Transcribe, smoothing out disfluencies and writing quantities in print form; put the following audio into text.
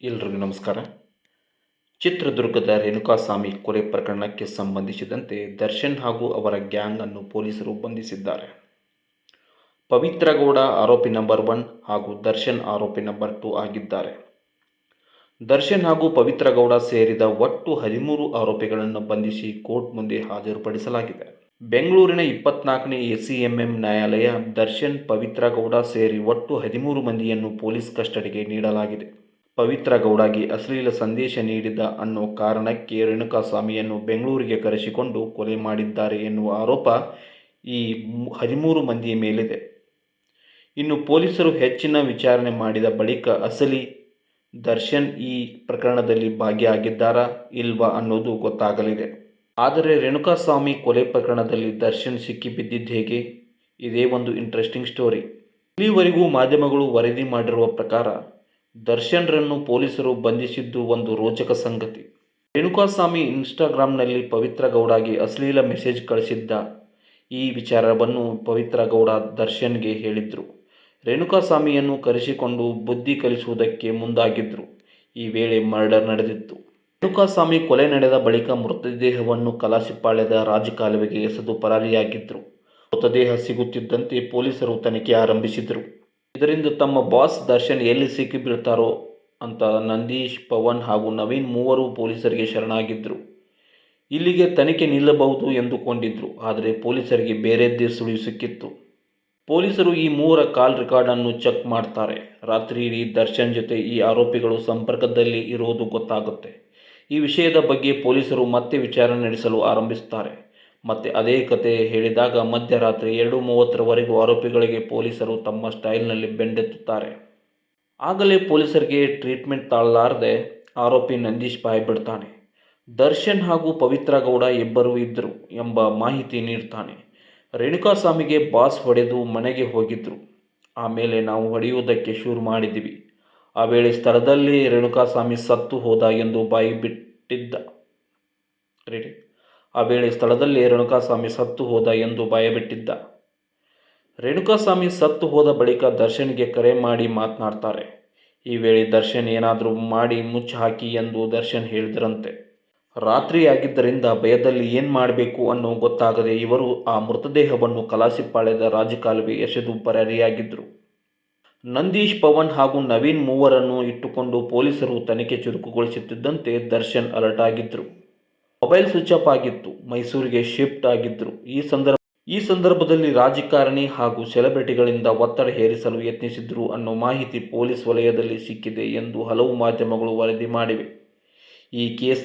ಎಲ್ರಿಗೂ ನಮಸ್ಕಾರ. ಚಿತ್ರದುರ್ಗದ ರೇಣುಕಾಸ್ವಾಮಿ ಕೊಲೆ ಪ್ರಕರಣಕ್ಕೆ ಸಂಬಂಧಿಸಿದಂತೆ ದರ್ಶನ್ ಹಾಗೂ ಅವರ ಗ್ಯಾಂಗ್ ಅನ್ನು ಪೊಲೀಸರು ಬಂಧಿಸಿದ್ದಾರೆ. ಪವಿತ್ರ ಗೌಡ ಆರೋಪಿ ನಂಬರ್ 1 ಹಾಗೂ ದರ್ಶನ್ ಆರೋಪಿ ನಂಬರ್ 2 ಆಗಿದ್ದಾರೆ. ದರ್ಶನ್ ಹಾಗೂ ಪವಿತ್ರ ಗೌಡ ಸೇರಿದ ಒಟ್ಟು 13 ಆರೋಪಿಗಳನ್ನು ಬಂಧಿಸಿ ಕೋರ್ಟ್ ಮುಂದೆ ಹಾಜರುಪಡಿಸಲಾಗಿದೆ. ಬೆಂಗಳೂರಿನ 24ನೇ ACMM ನ್ಯಾಯಾಲಯ ದರ್ಶನ್, ಪವಿತ್ರ ಗೌಡ ಸೇರಿ ಒಟ್ಟು 13 ಮಂದಿಯನ್ನು ಪೊಲೀಸ್ ಕಸ್ಟಡಿಗೆ ನೀಡಲಾಗಿದೆ. ಪವಿತ್ರ ಗೌಡಗೆ ಅಶ್ಲೀಲ ಸಂದೇಶ ನೀಡಿದ ಅನ್ನೋ ಕಾರಣಕ್ಕೆ ರೇಣುಕಾಸ್ವಾಮಿಯನ್ನು ಬೆಂಗಳೂರಿಗೆ ಕರೆಸಿಕೊಂಡು ಕೊಲೆ ಮಾಡಿದ್ದಾರೆ ಎನ್ನುವ ಆರೋಪ ಈ 13 ಮಂದಿಯ ಮೇಲಿದೆ. ಇನ್ನು ಪೊಲೀಸರು ಹೆಚ್ಚಿನ ವಿಚಾರಣೆ ಮಾಡಿದ ಬಳಿಕ ಅಸಲಿ ದರ್ಶನ್ ಈ ಪ್ರಕರಣದಲ್ಲಿ ಭಾಗಿಯಾಗಿದ್ದಾರಾ ಇಲ್ವಾ ಅನ್ನೋದು ಗೊತ್ತಾಗಲಿದೆ. ಆದರೆ ರೇಣುಕಾಸ್ವಾಮಿ ಕೊಲೆ ಪ್ರಕರಣದಲ್ಲಿ ದರ್ಶನ್ ಸಿಕ್ಕಿಬಿದ್ದಿದ್ದು ಹೇಗೆ? ಇದೇ ಒಂದು ಇಂಟ್ರೆಸ್ಟಿಂಗ್ ಸ್ಟೋರಿ. ಇಲ್ಲಿವರೆಗೂ ಮಾಧ್ಯಮಗಳು ವರದಿ ಮಾಡಿರುವ ಪ್ರಕಾರ ದರ್ಶನ್ರನ್ನು ಪೊಲೀಸರು ಬಂಧಿಸಿದ್ದು ಒಂದು ರೋಚಕ ಸಂಗತಿ. ರೇಣುಕಾಸ್ವಾಮಿ ಇನ್ಸ್ಟಾಗ್ರಾಮ್ನಲ್ಲಿ ಪವಿತ್ರ ಗೌಡಗೆ ಅಶ್ಲೀಲ ಮೆಸೇಜ್ ಕಳಿಸಿದ್ದ ಈ ವಿಚಾರವನ್ನು ಪವಿತ್ರ ಗೌಡ ದರ್ಶನ್ಗೆ ಹೇಳಿದ್ರು. ರೇಣುಕಾಸ್ವಾಮಿಯನ್ನು ಕರೆಸಿಕೊಂಡು ಬುದ್ಧಿ ಕಲಿಸುವುದಕ್ಕೆ ಮುಂದಾಗಿದ್ರು. ಈ ವೇಳೆ ಮರ್ಡರ್ ನಡೆದಿತ್ತು. ರೇಣುಕಾಸ್ವಾಮಿ ಕೊಲೆ ನಡೆದ ಬಳಿಕ ಮೃತದೇಹವನ್ನು ಕಲಾಸಿಪಾಳ್ಯದ ರಾಜಕಾಲುವೆಗೆ ಎಸೆದು ಪರಾರಿಯಾಗಿದ್ರು. ಮೃತದೇಹ ಸಿಗುತ್ತಿದ್ದಂತೆ ಪೊಲೀಸರು ತನಿಖೆ ಆರಂಭಿಸಿದ್ರು. ಇದರಿಂದ ತಮ್ಮ ಬಾಸ್ ದರ್ಶನ್ ಎಲ್ಲಿ ಸಿಕ್ಕಿ ಬೀಳ್ತಾರೋ ಅಂತ ನಂದೀಶ್, ಪವನ್ ಹಾಗೂ ನವೀನ್ ಮೂವರು ಪೊಲೀಸರಿಗೆ ಶರಣಾಗಿದ್ದರು. ಇಲ್ಲಿಗೆ ತನಿಖೆ ನಿಲ್ಲಬಹುದು ಎಂದುಕೊಂಡಿದ್ರು. ಆದರೆ ಪೊಲೀಸರಿಗೆ ಬೇರೆದ್ದೇ ಸುಳಿವು ಸಿಕ್ಕಿತ್ತು. ಪೊಲೀಸರು ಈ ಮೂವರ ಕಾಲ್ ರೆಕಾರ್ಡನ್ನು ಚೆಕ್ ಮಾಡ್ತಾರೆ. ರಾತ್ರಿ ಇಡೀ ದರ್ಶನ್ ಜೊತೆ ಈ ಆರೋಪಿಗಳು ಸಂಪರ್ಕದಲ್ಲಿ ಇರೋದು ಗೊತ್ತಾಗುತ್ತೆ. ಈ ವಿಷಯದ ಬಗ್ಗೆ ಪೊಲೀಸರು ಮತ್ತೆ ವಿಚಾರಣೆ ನಡೆಸಲು ಆರಂಭಿಸುತ್ತಾರೆ. ಮತ್ತೆ ಅದೇ ಕತೆ ಹೇಳಿದಾಗ ಮಧ್ಯರಾತ್ರಿ 2:30ರವರೆಗೂ ಆರೋಪಿಗಳಿಗೆ ಪೊಲೀಸರು ತಮ್ಮ ಸ್ಟೈಲ್ನಲ್ಲಿ ಬೆಂಡೆತ್ತುತ್ತಾರೆ. ಆಗಲೇ ಪೊಲೀಸರಿಗೆ ಟ್ರೀಟ್ಮೆಂಟ್ ತಾಳಲಾರದೆ ಆರೋಪಿ ನಂದೀಶ್ ಬಾಯಿ ಬಿಡ್ತಾನೆ. ದರ್ಶನ್ ಹಾಗೂ ಪವಿತ್ರ ಗೌಡ ಇಬ್ಬರು ಇದ್ದರು ಎಂಬ ಮಾಹಿತಿ ನೀಡ್ತಾನೆ. ರೇಣುಕಾಸ್ವಾಮಿಗೆ ಬಾಸ್ ಹೊಡೆದು ಮನೆಗೆ ಹೋಗಿದ್ರು. ಆಮೇಲೆ ನಾವು ಹೊಡೆಯುವುದಕ್ಕೆ ಶುರು ಮಾಡಿದ್ವಿ. ಆ ವೇಳೆ ಸ್ಥಳದಲ್ಲೇ ರೇಣುಕಾಸ್ವಾಮಿ ಸತ್ತು ಹೋದ ಎಂದು ಬಾಯಿ ಬಿಟ್ಟಿದ್ದ. ರೇಣುಕಾಸ್ವಾಮಿ ಸತ್ತು ಹೋದ ಬಳಿಕ ದರ್ಶನ್ಗೆ ಕರೆ ಮಾಡಿ ಮಾತನಾಡ್ತಾರೆ. ಈ ವೇಳೆ ದರ್ಶನ್ ಏನಾದರೂ ಮಾಡಿ ಮುಚ್ಚಿ ಹಾಕಿ ಎಂದು ದರ್ಶನ್ ಹೇಳಿದ್ರಂತೆ. ರಾತ್ರಿ ಆಗಿದ್ದರಿಂದ ಭಯದಲ್ಲಿ ಏನು ಮಾಡಬೇಕು ಅನ್ನೋ ಗೊತ್ತಾಗದೆ ಇವರು ಆ ಮೃತದೇಹವನ್ನು ಕಲಾಸಿಪಾಳ್ಯದ ರಾಜಕಾಲುವೆ ಎಸೆದು ಪರಾರಿಯಾಗಿದ್ದರು. ನಂದೀಶ್, ಪವನ್ ಹಾಗೂ ನವೀನ್ ಮೂವರನ್ನು ಇಟ್ಟುಕೊಂಡು ಪೊಲೀಸರು ತನಿಖೆ ಚುರುಕುಗೊಳಿಸುತ್ತಿದ್ದಂತೆ ದರ್ಶನ್ ಅಲರ್ಟ್ ಆಗಿದ್ದರು. ಮೊಬೈಲ್ ಸ್ವಿಚ್ ಆಫ್ ಆಗಿತ್ತು. ಮೈಸೂರಿಗೆ ಶಿಫ್ಟ್ ಆಗಿದ್ದರು. ಈ ಸಂದರ್ಭದಲ್ಲಿ ರಾಜಕಾರಣಿ ಹಾಗೂ ಸೆಲೆಬ್ರಿಟಿಗಳಿಂದ ಒತ್ತಡ ಹೇರಿಸಲು ಯತ್ನಿಸಿದ್ರು ಅನ್ನೋ ಮಾಹಿತಿ ಪೊಲೀಸ್ ವಲಯದಲ್ಲಿ ಸಿಕ್ಕಿದೆ ಎಂದು ಹಲವು ಮಾಧ್ಯಮಗಳು ವರದಿ ಮಾಡಿವೆ. ಈ ಕೇಸ್